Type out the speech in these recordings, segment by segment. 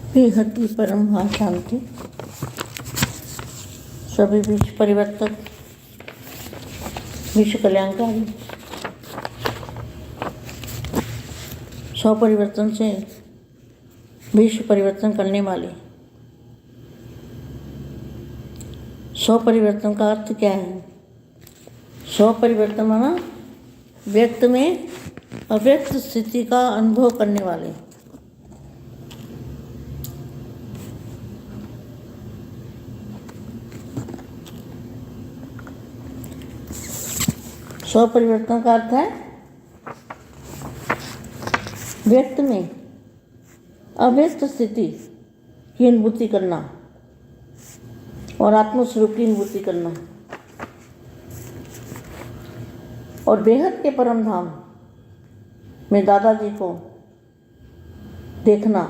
बेहद की परम महा शांति, सभी बीच परिवर्तक, विश्व कल्याणकारी, स्वपरिवर्तन से विश्व परिवर्तन करने वाले। स्वपरिवर्तन का अर्थ क्या है? स्वपरिवर्तन माना व्यक्त में अव्यक्त स्थिति का अनुभव करने वाले। स्वपरिवर्तन का अर्थ है व्यक्त में अव्यक्त स्थिति की अनुभूति करना और आत्मस्वरूप की अनुभूति करना और बेहद के परम धाम में दादाजी को देखना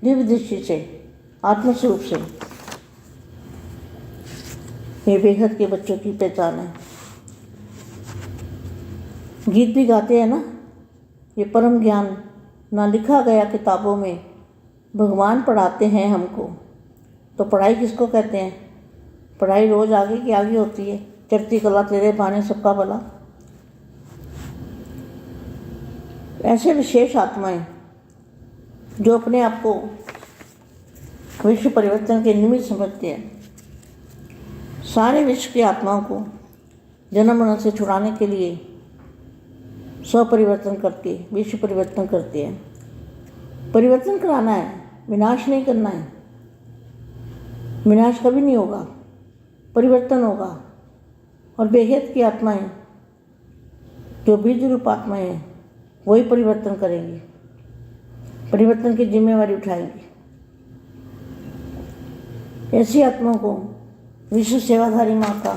दिव्य दृष्टि से, आत्मस्वरूप से। ये बेहद के बच्चों की पहचान है। गीत भी गाते हैं ना, ये परम ज्ञान ना लिखा गया किताबों में, भगवान पढ़ाते हैं हमको। तो पढ़ाई किसको कहते हैं? पढ़ाई रोज़ आगे की आगे होती है। चढ़ती कला तेरे भाने सबका भला। ऐसे विशेष आत्माएं जो अपने आप को विश्व परिवर्तन के निमित्त समझते हैं, सारे विश्व की आत्माओं को जन्म मरण से छुड़ाने के लिए स्वपरिवर्तन करके विश्व परिवर्तन करते हैं। परिवर्तन कराना है, विनाश नहीं करना है। विनाश कभी नहीं होगा, परिवर्तन होगा। और बेहद की आत्माएं जो बीज रूप आत्माएं हैं, वही परिवर्तन करेंगी, परिवर्तन की जिम्मेवारी उठाएंगी। ऐसी आत्माओं को विश्व सेवाधारी माँ का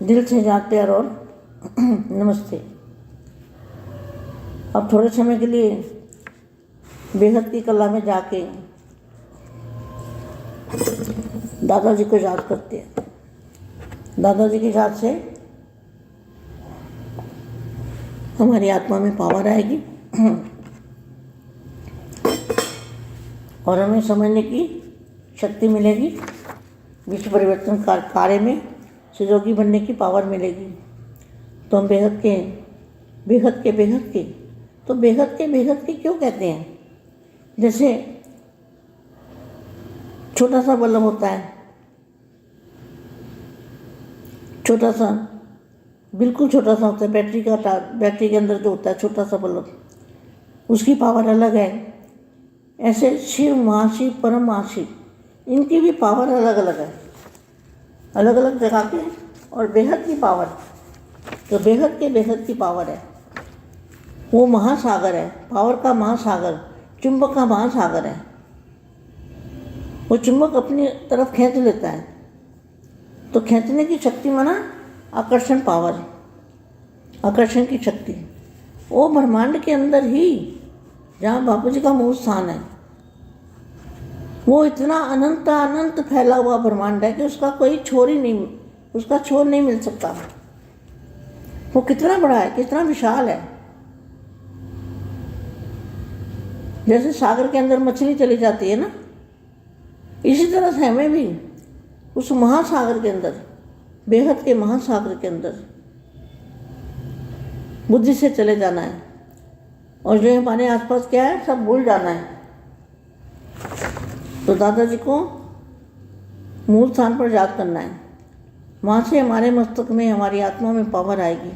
दिल से याद प्यार और नमस्ते। अब थोड़े समय के लिए बेहद की कला में जाके दादाजी को याद करते हैं। दादाजी की याद से हमारी आत्मा में पावर आएगी और हमें समझने की शक्ति मिलेगी। विश्व परिवर्तन कार्य में सहयोगी बनने की पावर मिलेगी। तो हम बेहद के तो बेहद के क्यों कहते हैं? जैसे छोटा सा बल्ब होता है, छोटा सा, बिल्कुल छोटा सा होता है, बैटरी के अंदर जो होता है छोटा सा बल्ब, उसकी पावर अलग है। ऐसे शिव, महाशिव, परम महाशिव, इनकी भी पावर अलग अलग है, अलग अलग जगह के। और बेहद की पावर, तो बेहद की पावर है, वो महासागर है, पावर का महासागर, चुंबक का महासागर है। वो चुंबक अपनी तरफ खींच लेता है। तो खींचने की शक्ति माना आकर्षण पावर, आकर्षण की शक्ति। वो ब्रह्मांड के अंदर ही जहाँ बापू जी का मूल स्थान है, वो इतना अनंत फैला हुआ ब्रह्मांड है कि उसका कोई छोर ही नहीं, उसका छोर नहीं मिल सकता। वो कितना बड़ा है, कितना विशाल है। जैसे सागर के अंदर मछली चली जाती है ना, इसी तरह से हमें भी उस महासागर के अंदर, बेहद के महासागर के अंदर बुद्धि से चले जाना है। और जो हमारे आसपास क्या है सब भूल जाना है। तो दादाजी को मूल स्थान पर याद करना है। वहाँ से हमारे मस्तक में, हमारी आत्मा में पावर आएगी।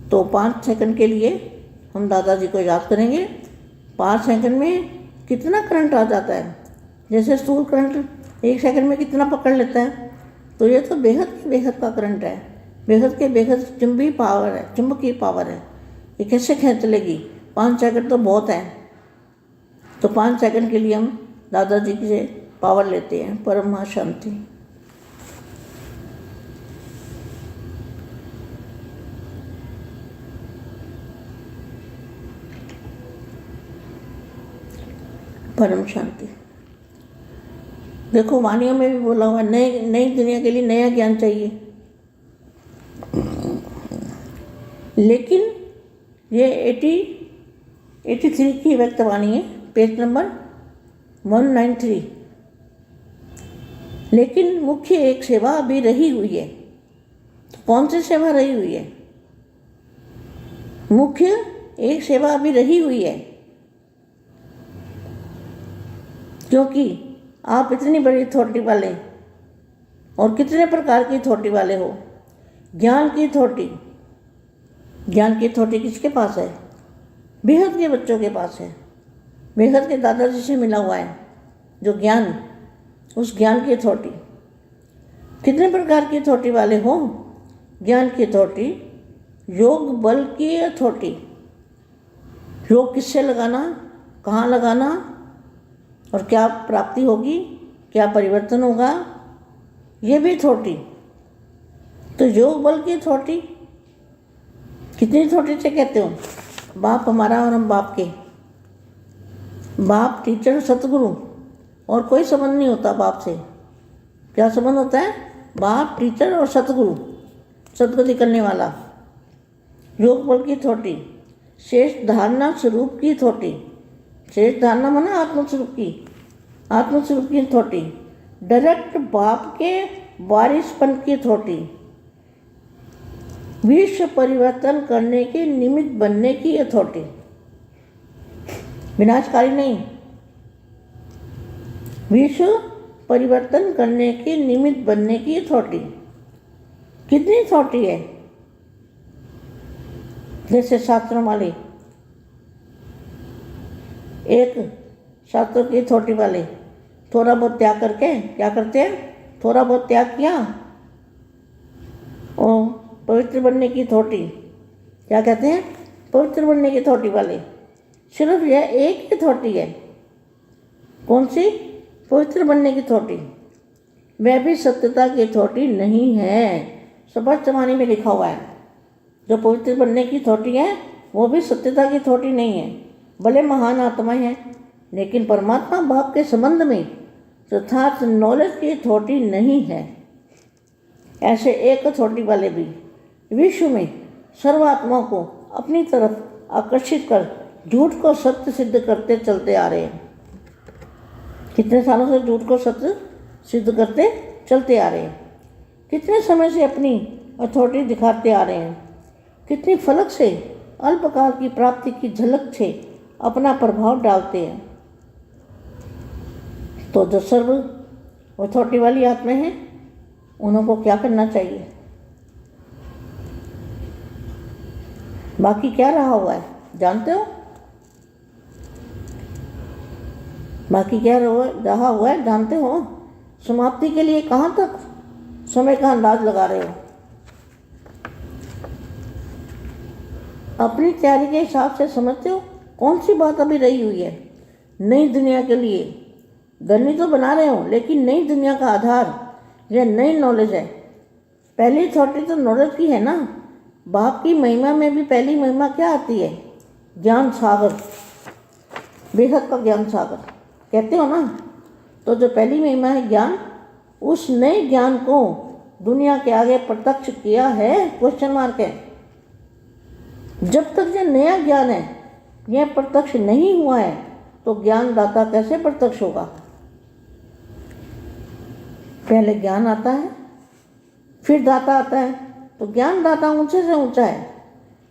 तो 5 सेकंड के लिए हम दादाजी को याद करेंगे। 5 सेकंड में कितना करंट आ जाता है। जैसे सूर्य करंट 1 सेकंड में कितना पकड़ लेता है, तो ये तो बेहद का करंट है। बेहद चुंबकीय पावर है, चुंबकीय पावर है। ये कैसे खींच लेगी? 5 सेकंड तो बहुत है। तो 5 सेकंड के लिए हम दादाजी से पावर लेते हैं। परम महा शांति। परम शांति। देखो वाणियों में भी बोला हुआ, नई दुनिया के लिए नया ज्ञान चाहिए। लेकिन ये 83 की व्यक्तवाणी है, पेज नंबर 193। लेकिन मुख्य एक सेवा अभी रही हुई है। तो कौन सी सेवा रही हुई है? मुख्य एक सेवा अभी रही हुई है, क्योंकि आप इतनी बड़ी अथॉरिटी वाले और कितने प्रकार की अथॉरिटी वाले हो। ज्ञान की अथॉरिटी, ज्ञान की अथॉरिटी किसके पास है? बेहद के बच्चों के पास है। बेहद के दादाजी से मिला हुआ है जो ज्ञान, उस ज्ञान की अथॉरिटी। कितने प्रकार की अथॉरिटी वाले हो? ज्ञान की अथॉरिटी, योग बल की अथॉरिटी। योग किससे लगाना, कहाँ लगाना और क्या प्राप्ति होगी, क्या परिवर्तन होगा, ये भी अथॉरिटी। तो योग बल की अथॉरिटी कितनी अथॉरिटी से कहते हो? बाप हमारा और हम बाप के। बाप, टीचर, सतगुरु, और कोई संबंध नहीं होता बाप से। क्या संबंध होता है? बाप, टीचर और सतगुरु, सदगति करने वाला। योग बल की अथॉरिटी, शेष धारणा स्वरूप की अथॉरिटी। शेष धारणा माना आत्मस्वरूप की, आत्मस्वरूप की अथॉरिटी। डायरेक्ट बाप के वारिसपन की अथॉरिटी। विश्व परिवर्तन करने के निमित्त बनने की अथॉरिटी। विनाशकारी नहीं, विश्व परिवर्तन करने के निमित्त बनने की अथॉरिटी। कितनी अथॉरिटी है? जैसे शास्त्रों वाले, एक शास्त्रों की अथॉरिटी वाले थोड़ा बहुत त्याग करके क्या करते हैं? थोड़ा बहुत त्याग किया और पवित्र बनने की अथॉरिटी। क्या कहते हैं? पवित्र बनने की अथॉरिटी वाले। सिर्फ यह एक ही अथॉरिटी है। कौन सी? पवित्र बनने की अथॉरिटी। वह भी सत्यता की अथॉरिटी नहीं है। स्पष्ट वाणी में लिखा हुआ है, जो पवित्र बनने की अथॉरिटी है वो भी सत्यता की अथॉरिटी नहीं है। भले महान आत्माएं हैं, लेकिन परमात्मा भाव के संबंध में यथार्थ नॉलेज की अथॉरिटी नहीं है। ऐसे एक अथॉरिटी वाले भी विश्व में सर्वात्माओं को अपनी तरफ आकर्षित कर झूठ को सत्य सिद्ध करते चलते आ रहे हैं। कितने सालों से झूठ को सत्य सिद्ध करते चलते आ रहे हैं। कितने समय से अपनी अथॉरिटी दिखाते आ रहे हैं। कितनी फलक से अल्पकाल की प्राप्ति की झलक से अपना प्रभाव डालते हैं। तो जो सर्व अथॉरिटी वाली आत्मा है, उनको क्या करना चाहिए? बाकी क्या रहा हुआ है जानते हो? बाकी क्या रहा हुआ है जानते हो? समाप्ति के लिए कहाँ तक समय का अंदाज लगा रहे हो? अपनी तैयारी के हिसाब से समझते हो कौन सी बात अभी रही हुई है? नई दुनिया के लिए गन्नी तो बना रहे हो, लेकिन नई दुनिया का आधार यह नई नॉलेज है। पहली अथॉरिटी तो नॉलेज की है ना। बाप की महिमा में भी पहली महिमा क्या आती है? ज्ञान सागर, बेहद का ज्ञान सागर कहते हो ना। तो जो पहली महिमा है ज्ञान, उस नए ज्ञान को दुनिया के आगे प्रत्यक्ष किया है? क्वेश्चन मार्क है। जब तक यह नया ज्ञान है, यह प्रत्यक्ष नहीं हुआ है, तो ज्ञान दाता कैसे प्रत्यक्ष होगा? पहले ज्ञान आता है, फिर दाता आता है। तो ज्ञान दाता ऊंचे से ऊंचा है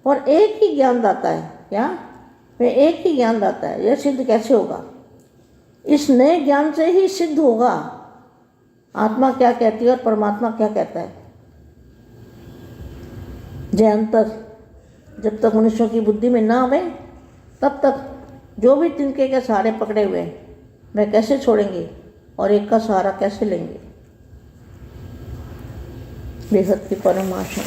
और एक ही ज्ञान दाता है। क्या? वह एक ही ज्ञान दाता है। यह सिद्ध कैसे होगा? इस नए ज्ञान से ही सिद्ध होगा आत्मा क्या कहती है और परमात्मा क्या कहता है। जय अंतर जब तक मनुष्यों की बुद्धि में ना आवे, तब तक जो भी तिनके के सहारे पकड़े हुए हैं वह कैसे छोड़ेंगे और एक का सहारा कैसे लेंगे? बेहद की परम आशा।